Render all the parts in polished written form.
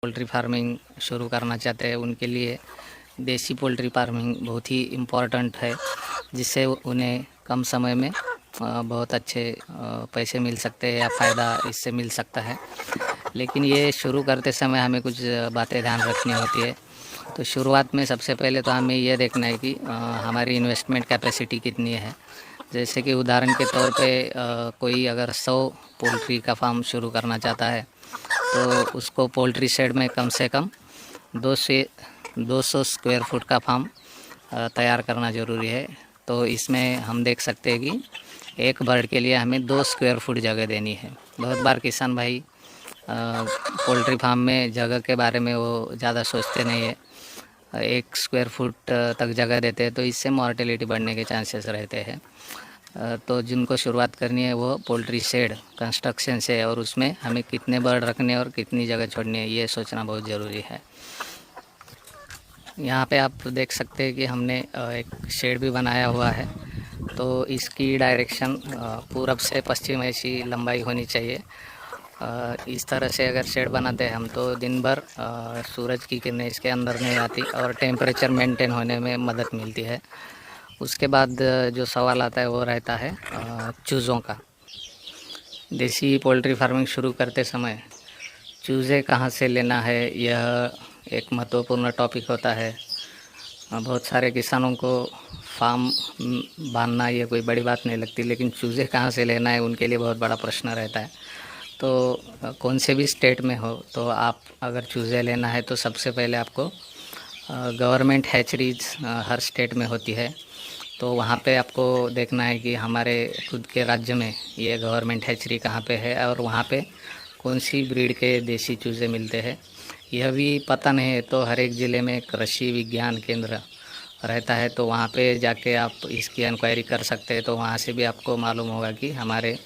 Poultry farming शुरू करना चाहते हैं उनके लिए देसी पोल्ट्री फार्मिंग बहुत ही इम्पोर्टेंट है, जिससे उन्हें कम समय में बहुत अच्छे पैसे मिल सकते हैं या फ़ायदा इससे मिल सकता है। लेकिन ये शुरू करते समय हमें कुछ बातें ध्यान रखनी होती है। तो शुरुआत में सबसे पहले तो हमें ये देखना है कि हमारी इन्वेस्टमेंट कैपेसिटी कितनी है। जैसे कि उदाहरण के तौर पे कोई अगर 100 पोल्ट्री का फार्म शुरू करना चाहता है तो उसको पोल्ट्री शेड में कम से कम 200 स्क्वायर फुट का फार्म तैयार करना ज़रूरी है। तो इसमें हम देख सकते हैं कि एक बर्ड के लिए हमें 2 स्क्वायर फुट जगह देनी है। बहुत बार किसान भाई पोल्ट्री फार्म में जगह के बारे में वो ज़्यादा सोचते नहीं है, 1 स्क्वायर फुट तक जगह देते हैं, तो इससे मॉर्टेलिटी बढ़ने के चांसेस रहते हैं। तो जिनको शुरुआत करनी है वो पोल्ट्री शेड कंस्ट्रक्शन से, और उसमें हमें कितने बर्ड रखने और कितनी जगह छोड़नी है ये सोचना बहुत ज़रूरी है। यहाँ पे आप देख सकते हैं कि हमने एक शेड भी बनाया हुआ है। तो इसकी डायरेक्शन पूरब से पश्चिम ऐसी लंबाई होनी चाहिए। इस तरह से अगर शेड बनाते हैं हम तो दिन भर सूरज की किरणें इसके अंदर नहीं आती और टेम्परेचर मेंटेन होने में मदद मिलती है। उसके बाद जो सवाल आता है वो रहता है चूज़ों का। देसी पोल्ट्री फार्मिंग शुरू करते समय चूज़े कहाँ से लेना है, यह एक महत्वपूर्ण टॉपिक होता है। बहुत सारे किसानों को फार्म बांधना ये कोई बड़ी बात नहीं लगती, लेकिन चूज़े कहाँ से लेना है उनके लिए बहुत बड़ा प्रश्न रहता है। तो कौन से भी स्टेट में हो तो आप अगर चूज़े लेना है तो सबसे पहले आपको गवर्नमेंट हैचरीज हर स्टेट में होती है, तो वहाँ पे आपको देखना है कि हमारे खुद के राज्य में ये गवर्नमेंट हैचरी कहाँ पे है और वहाँ पे कौन सी ब्रीड के देसी चूज़े मिलते हैं। यह भी पता नहीं है तो हर एक ज़िले में कृषि विज्ञान केंद्र रहता है, तो वहाँ पे जाके आप इसकी इंक्वायरी कर सकते हैं। तो वहाँ से भी आपको मालूम होगा कि हमारे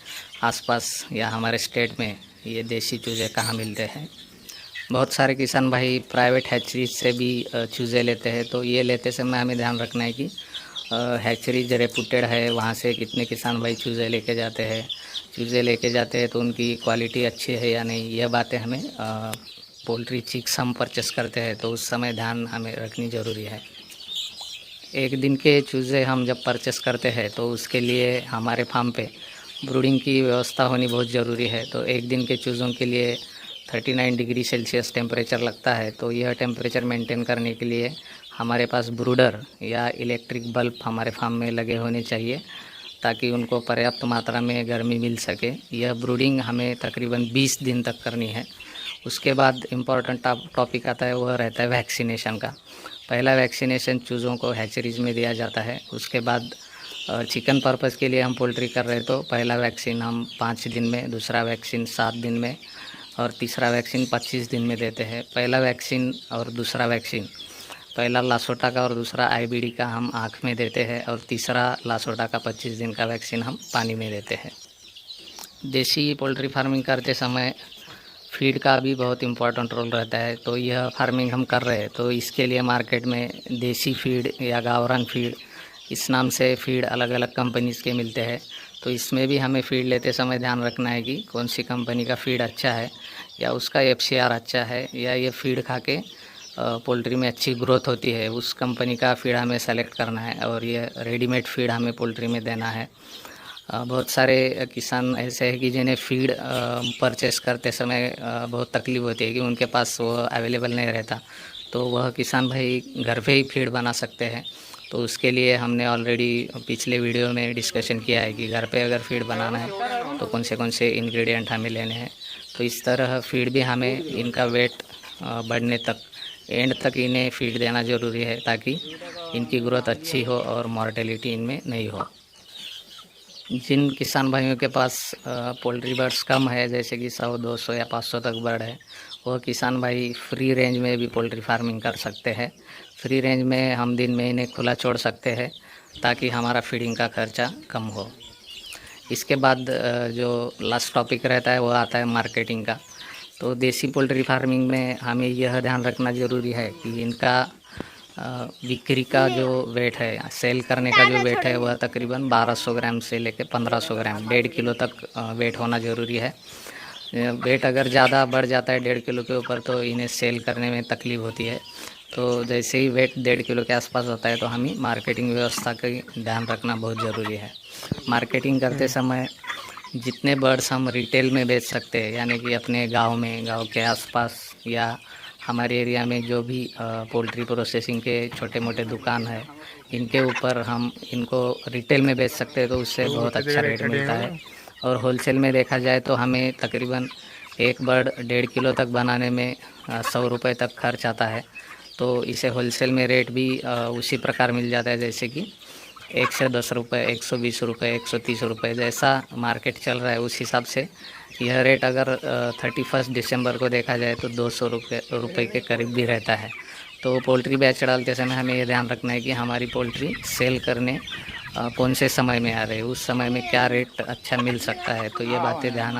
आसपास या हमारे स्टेट में ये देसी चूज़े कहाँ मिलते हैं। बहुत सारे किसान भाई प्राइवेट हैचरीज से भी चूज़े लेते हैं, तो ये लेते समय हमें ध्यान रखना है कि हैचरीज रेपुटेड है, वहाँ से कितने किसान भाई चूज़े लेके जाते हैं तो उनकी क्वालिटी अच्छी है या नहीं। यह बातें हमें पोल्ट्री चिक्स हम परचेस करते हैं तो उस समय ध्यान हमें रखनी ज़रूरी है। एक दिन के चूज़े हम जब परचेस करते हैं तो उसके लिए हमारे फार्म पे ब्रूडिंग की व्यवस्था होनी बहुत ज़रूरी है। तो एक दिन के चूज़ों के लिए 39 डिग्री सेल्सियस टेम्परेचर लगता है, तो यह टेम्परेचर मेंटेन करने के लिए हमारे पास ब्रूडर या इलेक्ट्रिक बल्ब हमारे फार्म में लगे होने चाहिए ताकि उनको पर्याप्त मात्रा में गर्मी मिल सके। यह ब्रूडिंग हमें तकरीबन 20 दिन तक करनी है। उसके बाद इम्पॉर्टेंट टॉपिक आता है, वह रहता है वैक्सीनेशन का। पहला वैक्सीनेशन चूज़ों को हैचरीज में दिया जाता है। उसके बाद चिकन पर्पज़ के लिए हम पोल्ट्री कर रहे हैं तो पहला वैक्सीन हम 5 दिन में, दूसरा वैक्सीन 7 दिन में और तीसरा वैक्सीन 25 दिन में देते हैं। पहला वैक्सीन और दूसरा वैक्सीन, पहला लासोटा का और दूसरा आईबीडी का हम आँख में देते हैं और तीसरा लासोटा का 25 दिन का वैक्सीन हम पानी में देते हैं। देसी पोल्ट्री फार्मिंग करते समय फीड का भी बहुत इम्पोर्टेंट रोल रहता है। तो यह फार्मिंग हम कर रहे हैं तो इसके लिए मार्केट में देसी फीड या गावरान फीड, इस नाम से फीड अलग अलग कंपनीज़ के मिलते हैं। तो इसमें भी हमें फ़ीड लेते समय ध्यान रखना है कि कौन सी कंपनी का फ़ीड अच्छा है या उसका एफसीआर अच्छा है या ये फ़ीड खा के पोल्ट्री में अच्छी ग्रोथ होती है, उस कंपनी का फ़ीड हमें सेलेक्ट करना है और ये रेडीमेड फ़ीड हमें पोल्ट्री में देना है। बहुत सारे किसान ऐसे हैं कि जिन्हें फ़ीड परचेस करते समय बहुत तकलीफ़ होती है कि उनके पास वो अवेलेबल नहीं रहता, तो वह किसान भाई घर पे ही फ़ीड बना सकते हैं। तो उसके लिए हमने ऑलरेडी पिछले वीडियो में डिस्कशन किया है कि घर पे अगर फ़ीड बनाना है तो कौन से इंग्रेडिएंट हमें लेने हैं। तो इस तरह फ़ीड भी हमें इनका वेट बढ़ने तक, एंड तक इन्हें फ़ीड देना ज़रूरी है ताकि इनकी ग्रोथ अच्छी हो और मॉर्टेलिटी इनमें नहीं हो। जिन किसान भाइयों के पास पोल्ट्री बर्ड्स कम है, जैसे कि 100, 200 या 500 तक बर्ड है, वो किसान भाई फ्री रेंज में भी पोल्ट्री फार्मिंग कर सकते हैं। फ्री रेंज में हम दिन में इन्हें खुला छोड़ सकते हैं ताकि हमारा फीडिंग का खर्चा कम हो। इसके बाद जो लास्ट टॉपिक रहता है वो आता है मार्केटिंग का। तो देसी पोल्ट्री फार्मिंग में हमें यह ध्यान रखना ज़रूरी है कि इनका बिक्री का जो वेट है, सेल करने का जो वेट है वह तकरीबन 1200 ग्राम से लेकर 1500 ग्राम, 1.5 किलो तक वेट होना ज़रूरी है। वेट अगर ज़्यादा बढ़ जाता है 1.5 किलो के ऊपर तो इन्हें सेल करने में तकलीफ़ होती है। तो जैसे ही वेट 1.5 किलो के आसपास होता है तो हमें मार्केटिंग व्यवस्था का ध्यान रखना बहुत ज़रूरी है। मार्केटिंग करते समय जितने बर्ड्स हम रिटेल में बेच सकते हैं, यानी कि अपने गांव में, गांव के आसपास या हमारे एरिया में जो भी पोल्ट्री प्रोसेसिंग के छोटे मोटे दुकान है, इनके ऊपर हम इनको रिटेल में बेच सकते हैं तो उससे बहुत अच्छा रेट मिलता है। और होलसेल में देखा जाए तो हमें तकरीबन एक बर्ड 1.5 किलो तक बनाने में 100 रुपये तक खर्च आता है। तो इसे होलसेल में रेट भी उसी प्रकार मिल जाता है, जैसे कि 110 रुपये, 120 रुपये, 130 रुपये, जैसा मार्केट चल रहा है उस हिसाब से यह रेट अगर 31 दिसंबर को देखा जाए तो 200 रुपये के करीब भी रहता है। तो पोल्ट्री बैच डालते समय हमें ये ध्यान रखना है कि हमारी पोल्ट्री सेल करने कौन से समय में आ रहे हैं, उस समय में क्या रेट अच्छा मिल सकता है, तो ये बातें ध्यान